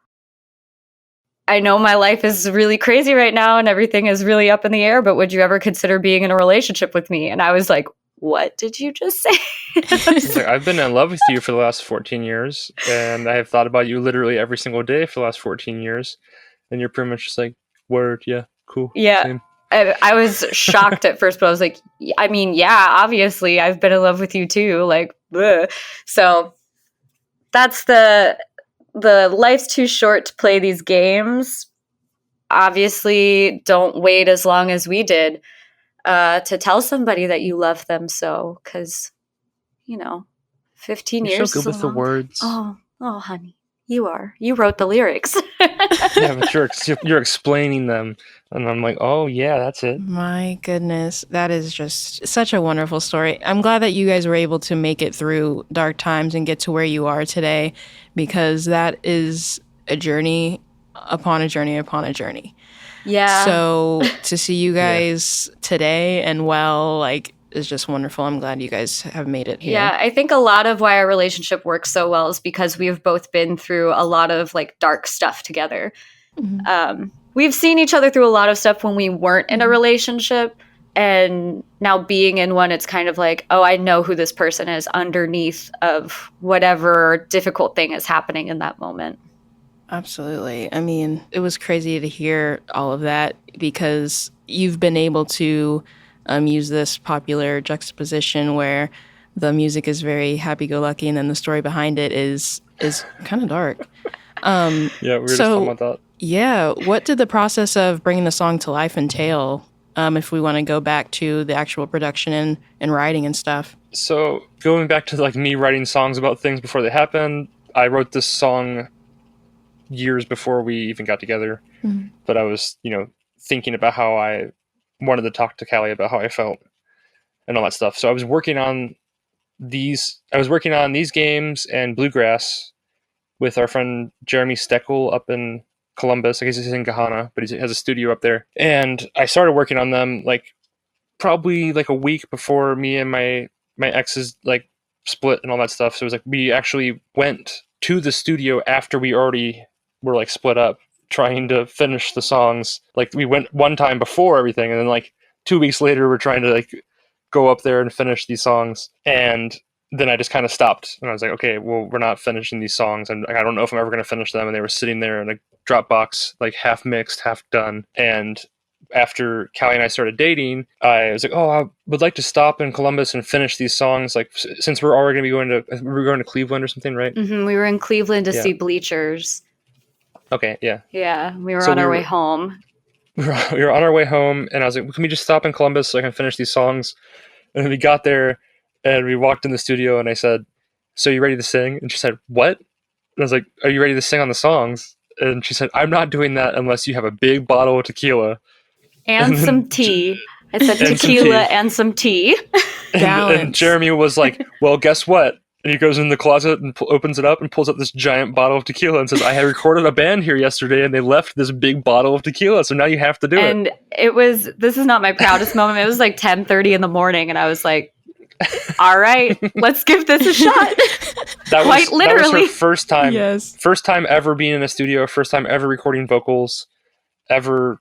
"I know my life is really crazy right now and everything is really up in the air, but would you ever consider being in a relationship with me?" And I was like, "What did you just say?" Like, I've been in love with you for the last 14 years, and I have thought about you literally every single day for the last 14 years. And you're pretty much just like, word, yeah, cool. Yeah. Same. I was shocked at first, but I was like, I mean, yeah, obviously I've been in love with you too. Like, bleh. So that's the life's too short to play these games. Obviously, don't wait as long as we did to tell somebody that you love them. So, because 15 You're years. so good with the words. Oh, honey, you are. You wrote the lyrics. Yeah, but you're explaining them, and I'm like, oh yeah, that's it. My goodness, that is just such a wonderful story. I'm glad that you guys were able to make it through dark times and get to where you are today, because that is a journey upon a journey upon a journey. Yeah. So to see you guys today and like, is just wonderful. I'm glad you guys have made it here. Yeah, I think a lot of why our relationship works so well is because we've both been through a lot of like dark stuff together. Mm-hmm. We've seen each other through a lot of stuff when we weren't in a relationship, and now being in one, it's kind of like, oh, I know who this person is underneath of whatever difficult thing is happening in that moment. Absolutely. I mean, it was crazy to hear all of that, because you've been able to use this popular juxtaposition where the music is very happy-go-lucky, and then the story behind it is kind of dark. Yeah, we were just talking about that. Yeah, what did the process of bringing the song to life entail? If we want to go back to the actual production and writing and stuff. So going back to like me writing songs about things before they happen, I wrote this song years before we even got together. Mm-hmm. But I was, thinking about how I wanted to talk to Callie about how I felt and all that stuff. So I was working on these games and bluegrass with our friend Jeremy Steckel up in Columbus. I guess he's in Gahana, but he has a studio up there. And I started working on them like probably like a week before me and my exes like split and all that stuff. So it was like we actually went to the studio after we already were like split up, trying to finish the songs. Like we went one time before everything, and then like 2 weeks later we're trying to like go up there and finish these songs. And then I just kind of stopped, and I was like, okay, well, we're not finishing these songs, and I don't know if I'm ever going to finish them. And they were sitting there in a Dropbox, like half mixed, half done. And after Callie and I started dating, I was like, oh, I would like to stop in Columbus and finish these songs. Like, since we're already going to be going to Cleveland or something, right? Mm-hmm. We were in Cleveland to see Bleachers. Okay, yeah. Yeah, we were on our way home. We were on our way home, and I was like, can we just stop in Columbus so I can finish these songs? And then we got there, and we walked in the studio, and I said, so you ready to sing? And she said, what? And I was like, are you ready to sing on the songs? And she said, I'm not doing that unless you have a big bottle of tequila. And some tea. I said tequila and some tea. And Jeremy was like, well, guess what? And he goes in the closet and opens it up and pulls out this giant bottle of tequila and says, I had recorded a band here yesterday and they left this big bottle of tequila, so now you have to do it. And this is not my proudest moment. It was like 10:30 in the morning, and I was like, all right, let's give this a shot. That was her first time. Yes. First time ever being in a studio, first time ever recording vocals, ever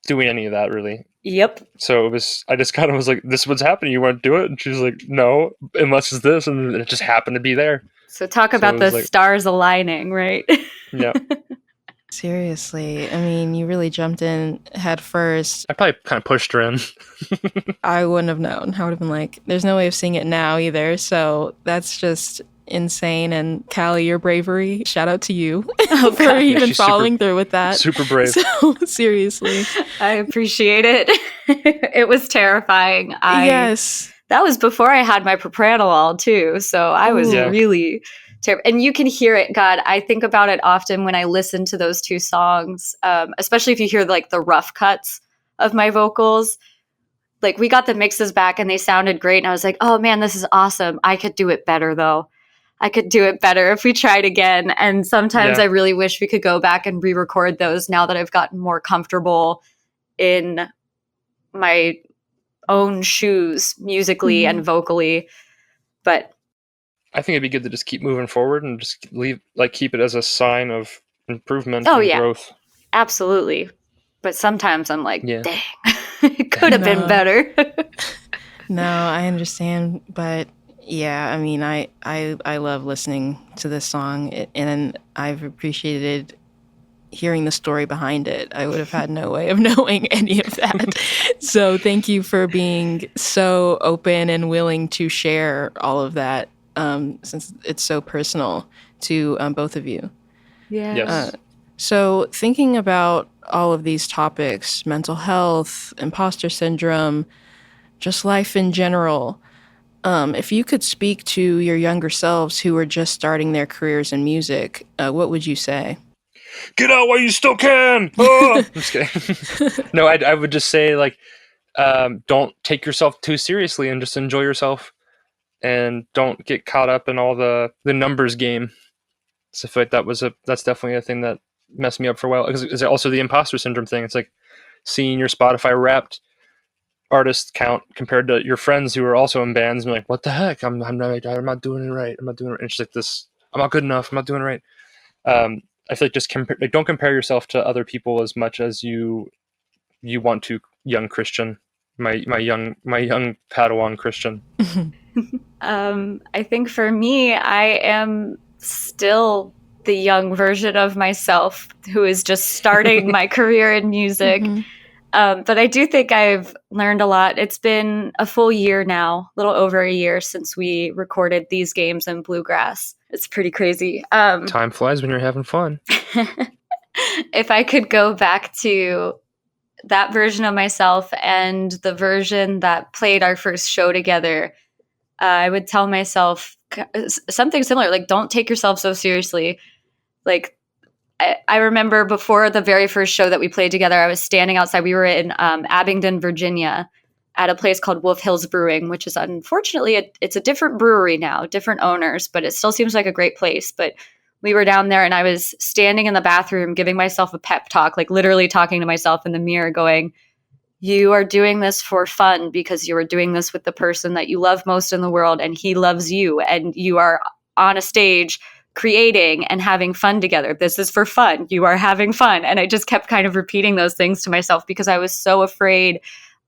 doing any of that, really. Yep. So I just kind of was like, this is what's happening. You want to do it? And she's like, no, unless it's this. And it just happened to be there. So talk about the stars aligning, right? Yeah. Seriously. I mean, you really jumped in head first. I probably kind of pushed her in. I wouldn't have known. I would have been like, there's no way of seeing it now either. So that's just insane. And Callie, your bravery, shout out to you for even following through with that. Super brave. So seriously. I appreciate it. It was terrifying. Yes. That was before I had my propranolol too. So I was really terrible. And you can hear it, God. I think about it often when I listen to those two songs, especially if you hear like the rough cuts of my vocals. Like we got the mixes back and they sounded great. And I was like, oh man, this is awesome. I could do it better though. I could do it better if we tried again. And sometimes I really wish we could go back and re-record those now that I've gotten more comfortable in my own shoes musically and vocally. But I think it'd be good to just keep moving forward and just keep it as a sign of improvement and growth. Absolutely. But sometimes I'm like, dang, it could have been better. No, I understand. But yeah, I mean, I love listening to this song, and I've appreciated hearing the story behind it. I would have had no way of knowing any of that. So thank you for being so open and willing to share all of that, since it's so personal to both of you. Yeah. Yes. So thinking about all of these topics, mental health, imposter syndrome, just life in general, if you could speak to your younger selves who were just starting their careers in music, what would you say? Get out while you still can! Oh! I'm just kidding. No, I would just say, like, don't take yourself too seriously and just enjoy yourself. And don't get caught up in all the numbers game. So I feel like that's definitely a thing that messed me up for a while. Because it's also the imposter syndrome thing. It's like seeing your Spotify Wrapped artist count compared to your friends who are also in bands and be like, what the heck? I'm not doing it right. I'm not doing it right. And it's like this, I'm not good enough. I'm not doing it right. I feel like just don't compare yourself to other people as much as you want to, young Christian, my young Padawan Christian. I think for me, I am still the young version of myself who is just starting my career in music. But I do think I've learned a lot. It's been a full year now, a little over a year since we recorded these games in Bluegrass. It's pretty crazy. Time flies when you're having fun. If I could go back to that version of myself and the version that played our first show together, I would tell myself something similar, like, don't take yourself so seriously. Like, I remember before the very first show that we played together, I was standing outside. We were in Abingdon, Virginia, at a place called Wolf Hills Brewing, which is unfortunately, it's a different brewery now, different owners, but it still seems like a great place. But we were down there and I was standing in the bathroom giving myself a pep talk, like literally talking to myself in the mirror going, you are doing this for fun because you are doing this with the person that you love most in the world and he loves you, and you are on a stage creating and having fun together. This is for fun. You are having fun. And I just kept kind of repeating those things to myself because I was so afraid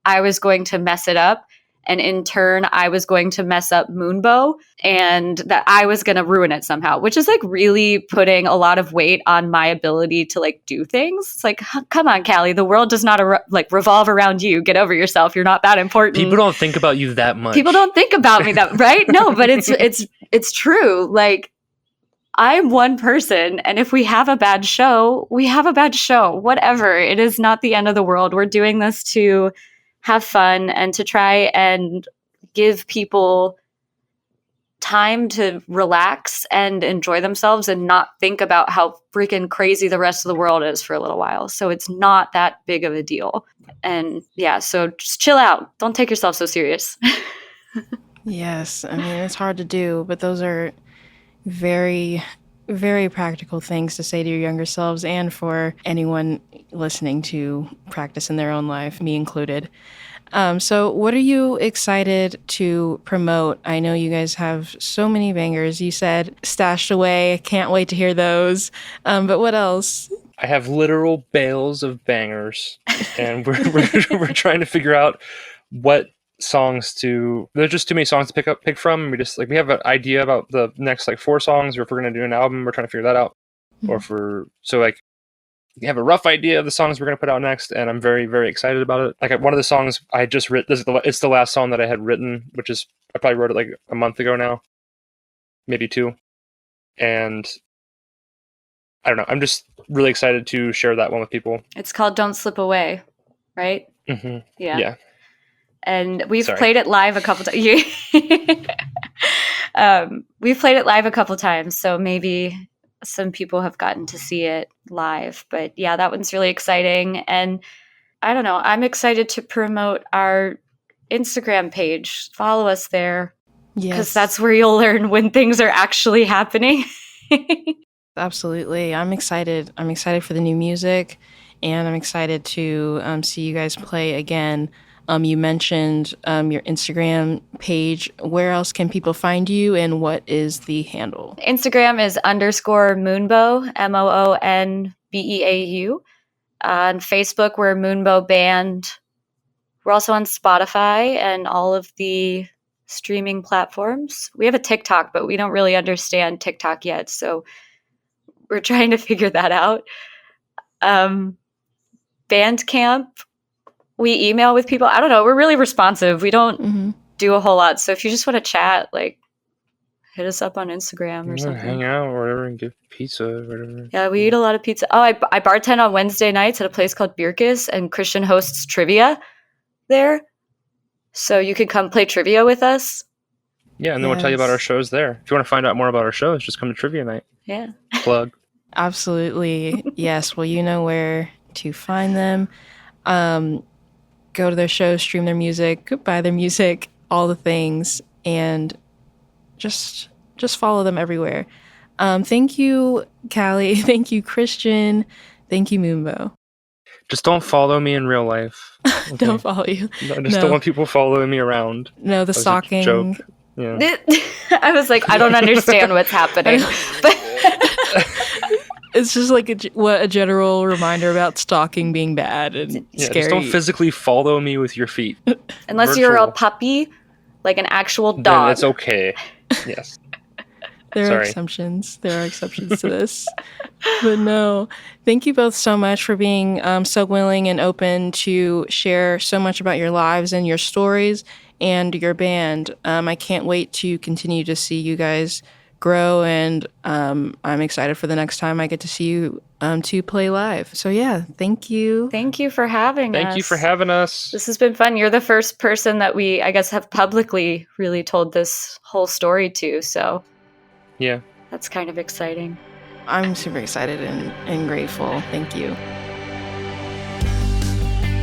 I was going to mess it up. And in turn, I was going to mess up Moonbeau and that I was going to ruin it somehow, which is like really putting a lot of weight on my ability to like do things. It's like, come on, Callie, the world does not revolve around you. Get over yourself. You're not that important. People don't think about you that much. People don't think about me that, right? No, but it's true. Like, I'm one person, and if we have a bad show, we have a bad show. Whatever. It is not the end of the world. We're doing this to have fun and to try and give people time to relax and enjoy themselves and not think about how freaking crazy the rest of the world is for a little while. So it's not that big of a deal. And yeah, so just chill out. Don't take yourself so serious. Yes, I mean, it's hard to do, but those are very, very practical things to say to your younger selves and for anyone listening to practice in their own life, me included. So what are you excited to promote? I know you guys have so many bangers. You said stashed away. Can't wait to hear those. But what else? I have literal bales of bangers, and we're trying to figure out what songs to. There's just too many songs to pick from. We have an idea about the next like 4 songs, or if we're gonna do an album, we're trying to figure that out. Or if we have a rough idea of the songs we're gonna put out next, and I'm very, very excited about it. Like one of the songs I just written, it's the last song that I had written, which is I probably wrote it like a month ago now, maybe 2, and I don't know. I'm just really excited to share that one with people. It's called Don't Slip Away, right? Mm-hmm. Yeah. And we've played it live a couple times. We've played it live a couple times, so maybe some people have gotten to see it live. But yeah, that one's really exciting. And I don't know, I'm excited to promote our Instagram page. Follow us there. Yes. Because that's where you'll learn when things are actually happening. Absolutely. I'm excited. I'm excited for the new music, and I'm excited to see you guys play again. You mentioned your Instagram page. Where else can people find you, and what is the handle? Instagram is _Moonbeau, MOONBEAU. On Facebook, we're Moonbeau Band. We're also on Spotify and all of the streaming platforms. We have a TikTok, but we don't really understand TikTok yet, so we're trying to figure that out. Bandcamp. We email with people. I don't know. We're really responsive. We don't do a whole lot. So if you just want to chat, like, hit us up on Instagram or something. Hang out or whatever and get pizza or whatever. Yeah, we eat a lot of pizza. Oh, I bartend on Wednesday nights at a place called Birkus, and Christian hosts trivia there. So you can come play trivia with us. Yeah, and then we'll tell you about our shows there. If you want to find out more about our shows, just come to trivia night. Yeah. Plug. Absolutely. Yes. Well, you know where to find them. Go to their shows, stream their music, buy their music, all the things, and just follow them everywhere. Thank you, Callie. Thank you, Christian. Thank you, Moonbeau. Just don't follow me in real life. Okay? Don't follow you. I just don't want people following me around. No, the stalking. Joke. Yeah. I was like, I don't understand what's happening. But it's just like a general reminder about stalking being bad and scary. Just don't physically follow me with your feet. Unless you're a puppy, like an actual dog. Then it's okay. Yes. There are Sorry. exceptions. There are exceptions to this. But no, thank you both so much for being so willing and open to share so much about your lives and your stories and your band. I can't wait to continue to see you guys grow, and I'm excited for the next time I get to see you to play live. So yeah, thank you. Thank you for having us. Thank you for having us. This has been fun. You're the first person that we, I guess, have publicly really told this whole story to. So Yeah. that's kind of exciting. I'm super excited and grateful. Thank you.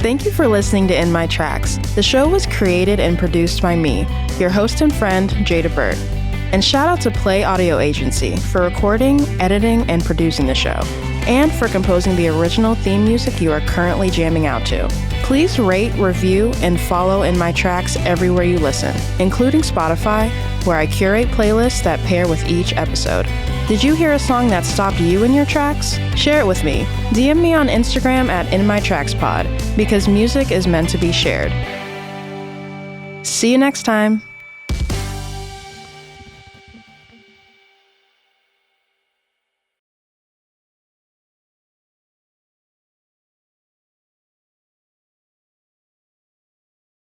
Thank you for listening to In My Tracks. The show was created and produced by me, your host and friend, Jada Burt. And shout out to Play Audio Agency for recording, editing, and producing the show, and for composing the original theme music you are currently jamming out to. Please rate, review, and follow In My Tracks everywhere you listen, including Spotify, where I curate playlists that pair with each episode. Did you hear a song that stopped you in your tracks? Share it with me. DM me on Instagram at InMyTracksPod, because music is meant to be shared. See you next time.